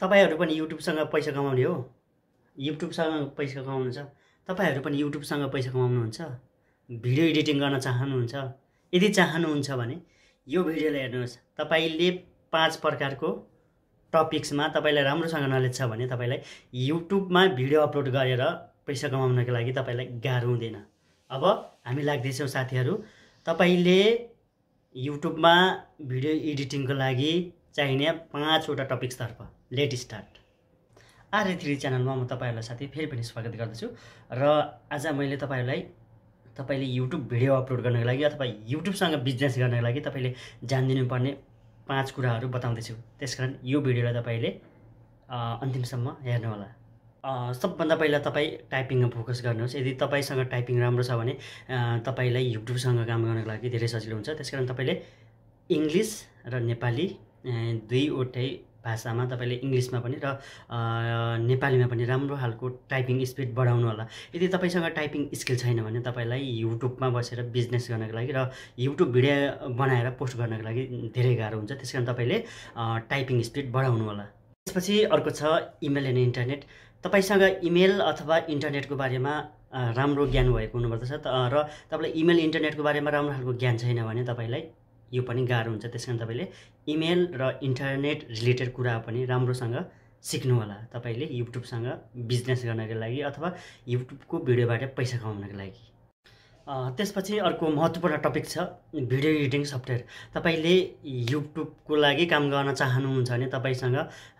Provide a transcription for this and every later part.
तपाईहरु पनि युट्युबसँग पैसा कमाउने हो? युट्युबसँग पैसा कमाउनुहुन्छ? तपाईहरु पनि युट्युबसँग पैसा कमाउनुहुन्छ? भिडियो एडिटिङ गर्न चाहनुहुन्छ? यदि चाहनुहुन्छ भने यो भिडियोलाई हेर्नुहोस्। तपाईले 5 प्रकारको टपिक्समा तपाईलाई राम्रोसँग नलेज छ भने तपाईलाई युट्युबमा भिडियो अपलोड गरेर पैसा कमाउनका लागि तपाईलाई गाह्रो हुँदैन। अब हामी लाग्दैछौँ साथीहरु, तपाईले युट्युबमा भिडियो एडिटिङको लागि चाहिने 5 वटा टपिक्स तर्फ। Let start. आर3 च्यानलमा म तपाईहरुलाई साथी फेरि पनि स्वागत गर्दछु र आज मैले तपाईले युट्युब भिडियो अपलोड गर्नको लागि अथवा युट्युबसँग बिजनेस गर्नको लागि तपाईले जान्दिनु पर्ने 5 कुराहरु बताउँदैछु। त्यसकारण यो भिडियोलाई तपाईले अन्तिमसम्म हेर्नु होला। सबभन्दा पहिला तपाई टाइपिङमा फोकस गर्नुहोस्। यदि तपाईसँग टाइपिङ राम्रो छ भने तपाईलाई युट्युबसँग काम गर्नको लागि धेरै सजिलो हुन्छ। त्यसकारण तपाईले इंग्लिश र नेपाली दुईवटै भाषामा तपाईले इंग्लिशमा पनि र नेपालीमा पनि राम्रो खालको टाइपिङ स्पिड बढाउनु होला। यदि तपाईसँग टाइपिङ स्किल छैन भने तपाईलाई युट्युबमा बसेर बिजनेस गर्नको लागि र युट्युब भिडियो बनाएर पोस्ट गर्नको लागि धेरै गाह्रो हुन्छ। त्यसकारण तपाईले टाइपिङ स्पिड बढाउनु होला। त्यसपछि अर्को छ इमेल एन्ड इन्टरनेट। तपाईसँग इमेल अथवा इन्टरनेटको बारेमा राम्रो ज्ञान भएको हुनुपर्दछ र तपाईलाई इमेल इन्टरनेटको बारेमा राम्रो खालको ज्ञान छैन भने तपाईलाई यो पनि गाह्रो हुन्छ। त्यसकारण तपाईले इमेल र इन्टरनेट रिलेटेड कुरा पनि राम्रोसँग सिक्नु होला तपाईले युट्युबसँग बिजनेस गर्नको लागि अथवा युट्युबको भिडियोबाट पैसा कमाउनको लागि। त्यसपछि अर्को महत्त्वपूर्ण टपिक छ भिडियो एडिटिङ सफ्टवेयर। तपाईले युट्युबको लागि काम गर्न चाहनुहुन्छ भने तपाईसँग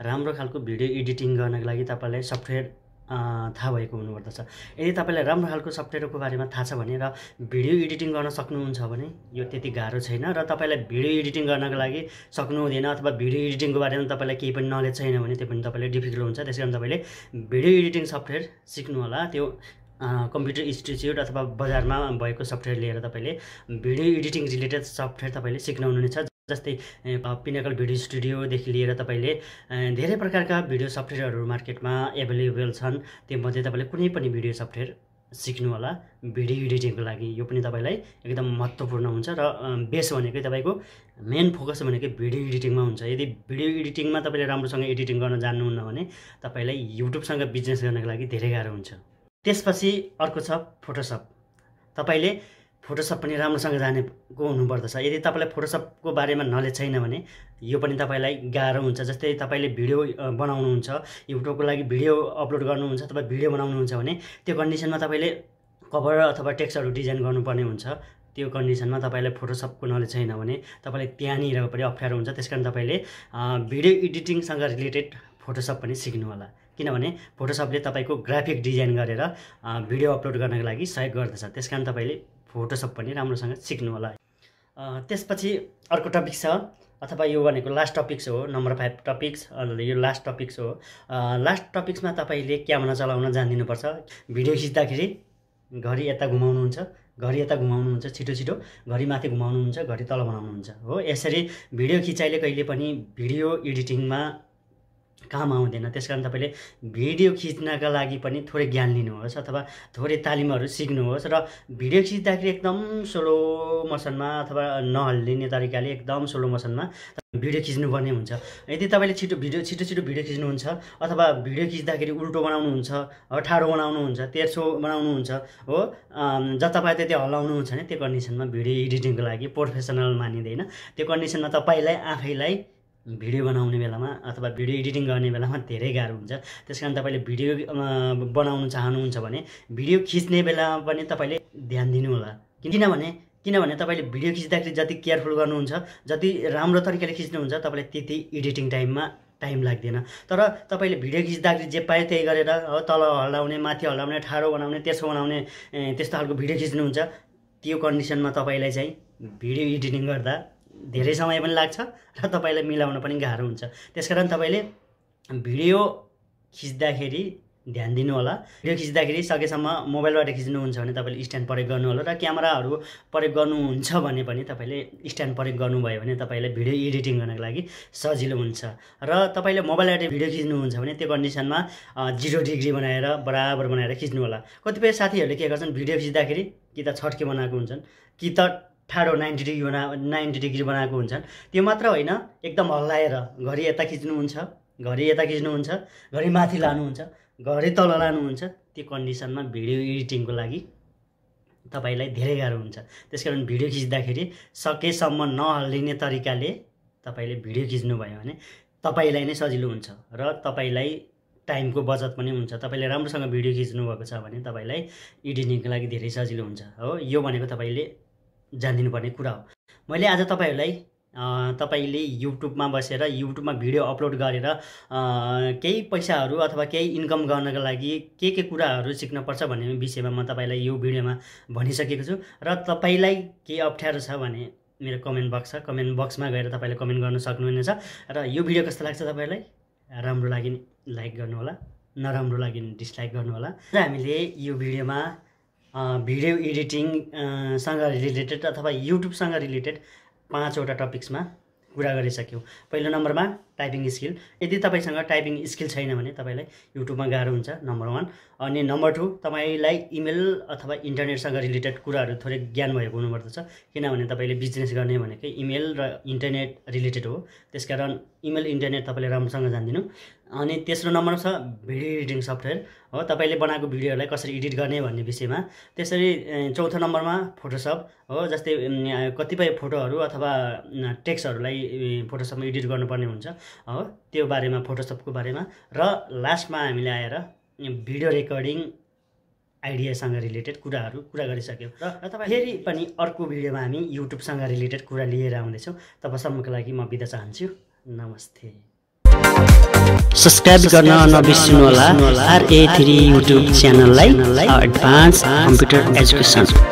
राम्रो खालको भिडियो एडिटिङ गर्नको लागि तपाईलाई सफ्टवेयर थाहा भएको हुनुपर्दछ। यदि तपाईलाई राम्रो खालको सफ्टवेयरको बारेमा थाहा छ भने र भिडियो एडिटिङ गर्न सक्नुहुन्छ भने यो त्यति गाह्रो छैन र तपाईलाई भिडियो एडिटिङ गर्नको लागि सक्नु हुँदैन अथवा भिडियो एडिटिङको बारेमा तपाईलाई केही पनि नलेज छैन भने त्यो पनि तपाईलाई डिफिकल्ट हुन्छ। त्यसकारण तपाईले भिडियो एडिटिङ सफ्टवेयर सिक्नु होला। त्यो कम्प्युटर इन्स्टिट्युट अथवा बजारमा भएको सफ्टवेयर लिएर तपाईले भिडियो एडिटिङ रिलेटेड सफ्टवेयर तपाईले सिक्नुहुनेछ। जस्तै पिनाकल भिडियो स्टुडियोदेखि लिएर तपाईले धेरै प्रकारका भिडियो सफ्टवेयरहरू मार्केटमा एभाइलेबल छन्। त्योमध्ये तपाईले कुनै पनि भिडियो सफ्टवेयर सिक्नु होला भिडियो एडिटिङको लागि। यो पनि तपाईलाई एकदम महत्त्वपूर्ण हुन्छ र बेस भनेकै तपाईको मेन फोकस भनेकै भिडियो एडिटिङमा हुन्छ। यदि भिडियो एडिटिङमा तपाईले राम्रोसँग एडिटिङ गर्न जान्नुहुन्न भने तपाईलाई युट्युबसँग बिजनेस गर्नको लागि धेरै गाह्रो हुन्छ। त्यसपछि अर्को छ फोटोसप। तपाईले फोटोसप पनि राम्रोसँग जानेको हुनुपर्दछ। यदि तपाईलाई फोटोसपको बारेमा नलेज छैन भने यो पनि तपाईलाई गाह्रो हुन्छ। जस्तै तपाईले भिडियो बनाउनुहुन्छ, युट्युबको लागि भिडियो अपलोड गर्नुहुन्छ अथवा भिडियो बनाउनुहुन्छ भने त्यो कन्डिसनमा तपाईले कभर अथवा टेक्स्टहरु डिजाइन गर्नुपर्ने हुन्छ। त्यो कन्डिसनमा तपाईलाई फोटोसपको नलेज छैन भने तपाईलाई त्यहाँनिर पनि अप्ठ्यारो हुन्छ। त्यसकारण तपाईले भिडियो एडिटिङसँग रिलेटेड फोटोसप पनि सिक्नु होला। किनभने फोटोसपले तपाईको ग्राफिक डिजाइन गरेर भिडियो अपलोड गर्नको लागि सहयोग गर्दछ। त्यसकारण तपाईले फोटोसप पनि राम्रोसँग सिक्नु होला। त्यसपछि अर्को टपिक छ अथवा यो भनेको लास्ट टपिक्स हो, नम्बर 5 टपिक्स। यो लास्ट टपिक्स हो। लास्ट टपिक्समा तपाईले क्यामेरा चलाउन जान्दिनुपर्छ। भिडियो खिच्दाखेरि घडी यता घुमाउनुहुन्छ, घडी यता घुमाउनुहुन्छ, छिटो छिटो घडी माथि घुमाउनुहुन्छ, घडी तल बनाउनुहुन्छ हो। यसरी भिडियो खिचाइले कहिले पनि भिडियो एडिटिङमा काम आउँदैन। त्यसकारण तपाईले भिडियो खिच्नका लागि पनि थोरै ज्ञान लिनुहोस् अथवा थोरै तालिमहरु सिक्नुहोस् र भिडियो खिच्दाखेरि एकदम स्लो मोसनमा अथवा नहल्लिने तरिकाले एकदम स्लो मोसनमा भिडियो खिच्नुपर्ने हुन्छ। यदि तपाईले छिटो छिटो भिडियो खिच्नुहुन्छ अथवा भिडियो खिच्दाखेरि उल्टो बनाउनुहुन्छ, ठाडो बनाउनुहुन्छ, तेर्सो बनाउनुहुन्छ हो, जता पाए त्यतै हल्लाउनुहुन्छ भने त्यो कन्डिसनमा भिडियो एडिटिङको लागि प्रोफेसनल मानिदैन। त्यो कन्डिसनमा तपाईलाई आफैलाई भिडियो बनाउने बेलामा अथवा भिडियो एडिटिङ गर्ने बेलामा धेरै गाह्रो हुन्छ। त्यसकारण तपाईले भिडियो बनाउन चाहनुहुन्छ भने भिडियो खिच्ने बेलामा पनि तपाईले ध्यान दिनु होला। किनभने तपाईले भिडियो खिच्दाखेरि जति केयरफुल गर्नुहुन्छ, जति राम्रो तरिकाले खिच्नुहुन्छ तपाईलाई त्यति एडिटिङ टाइममा टाइम लाग्दैन। तर तपाईले भिडियो खिच्दाखेरि जे पाए त्यही गरेर तल हल्लाउने, माथि हल्लाउने, ठाडो बनाउने, तेर्सो बनाउने त्यस्तो खालको भिडियो खिच्नुहुन्छ, त्यो कन्डिसनमा तपाईलाई चाहिँ भिडियो एडिटिङ गर्दा धेरै समय पनि लाग्छ र तपाईलाई मिलाउन पनि गाह्रो हुन्छ। त्यसकारण तपाईले भिडियो खिच्दाखेरि ध्यान दिनु होला। भिडियो खिच्दाखेरि सकेसम्म मोबाइलबाट खिच्नुहुन्छ भने तपाईले स्ट्यान्ड प्रयोग गर्नु होला र क्यामेराहरु प्रयोग गर्नुहुन्छ भने पनि तपाईले स्ट्यान्ड प्रयोग गर्नुभयो भने तपाईलाई भिडियो एडिटिङ गर्नको लागि सजिलो हुन्छ। र तपाईले मोबाइलबाट भिडियो खिच्नुहुन्छ भने त्यो कन्डिसनमा 0 डिग्री बनाएर बराबर बनाएर खिच्नु होला। कतिपय साथीहरुले के गर्छन्, भिडियो खिच्दाखेरि कि त छड्के बनाएको हुन्छन् कि त ठाडो 90 डिग्री बनाएको हुन्छन्। त्यो मात्र होइन, एकदम हल्लाएर घडी यता खिच्नुहुन्छ घरि यता खिच्नुहुन्छ, घरि माथि लानुहुन्छ, घरि तल लानुहुन्छ, त्यो कन्डिसनमा भिडियो एडिटिङको लागि तपाईलाई धेरै गाह्रो हुन्छ। त्यसकारण भिडियो खिच्दाखेरि सकेसम्म नहल्लिने तरिकाले तपाईले भिडियो खिच्नुभयो भने तपाईलाई नै सजिलो हुन्छ र तपाईलाई टाइमको बचत पनि हुन्छ। तपाईले राम्रोसँग भिडियो खिच्नु भएको छ भने तपाईलाई एडिटिङको लागि धेरै सजिलो हुन्छ हो। यो भनेको तपाईले जानिदिनु पर्ने कुरा हो। मैले आज तपाईहरुलाई तपाईले युट्युबमा बसेर युट्युबमा भिडियो अपलोड गरेर केही पैसाहरू अथवा केही इन्कम गर्नको लागि के कुराहरू सिक्न पर्छ भन्ने विषयमा म तपाईलाई यो भिडियोमा भनिसकेको छु। र तपाईलाई के अप्ठ्यारो छ भने मेरो कमेन्ट बक्स छ, कमेन्ट बक्समा गएर तपाईले कमेन्ट गर्न सक्नुहुनेछ। र यो भिडियो कस्तो लाग्छ तपाईलाई? राम्रो लाग्यो नि लाइक गर्नु होला, नराम्रो लाग्यो नि डिसलाइक गर्नु होला। र हामीले यो भिडियोमा भिडियो एडिटिङ सँग रिलेटेड अथवा युट्युबसँग रिलेटेड 5 वटा टपिक्समा कुरा गरिसक्यौँ। पहिलो नम्बरमा टाइपिङ स्किल। यदि तपाईसँग टाइपिङ स्किल छैन भने तपाईलाई युट्युबमा गाह्रो हुन्छ, नम्बर 1। अनि नम्बर 2 तपाईलाई इमेल अथवा इन्टरनेटसँग रिलेटेड कुराहरू थोरै ज्ञान भएको हुनुपर्दछ। किनभने तपाईले बिजनेस गर्ने भनेकै इमेल र इन्टरनेट रिलेटेड हो। त्यसकारण इमेल इन्टरनेट तपाईले राम्रोसँग जान्दिनु। अनि तेस्रो नम्बरमा छ भिडियो एडिटिङ सफ्टवेयर हो, तपाईले बनाएको भिडियोलाई कसरी एडिट गर्ने भन्ने विषयमा। त्यसरी चौथो नम्बरमा फोटोसप हो, जस्तै कतिपय फोटोहरू अथवा टेक्स्टहरूलाई फोटोसपमा एडिट गर्नुपर्ने हुन्छ हो, त्यो बारेमा फोटोसपको बारेमा। र लास्टमा हामीले आएर भिडियो रेकर्डिङ आइडियासँग रिलेटेड कुरा गरिसक्यौँ। र तपाईँ फेरि पनि अर्को भिडियोमा हामी युट्युबसँग रिलेटेड कुरा लिएर आउँदैछौँ। तबसम्मको लागि म बिदा चाहन्छु। नमस्ते। सब्सक्राइब गर्न नबिर्सनुहोला RA3 युट्युब च्यानललाई एडभान्स कम्प्युटर एजुकेसन।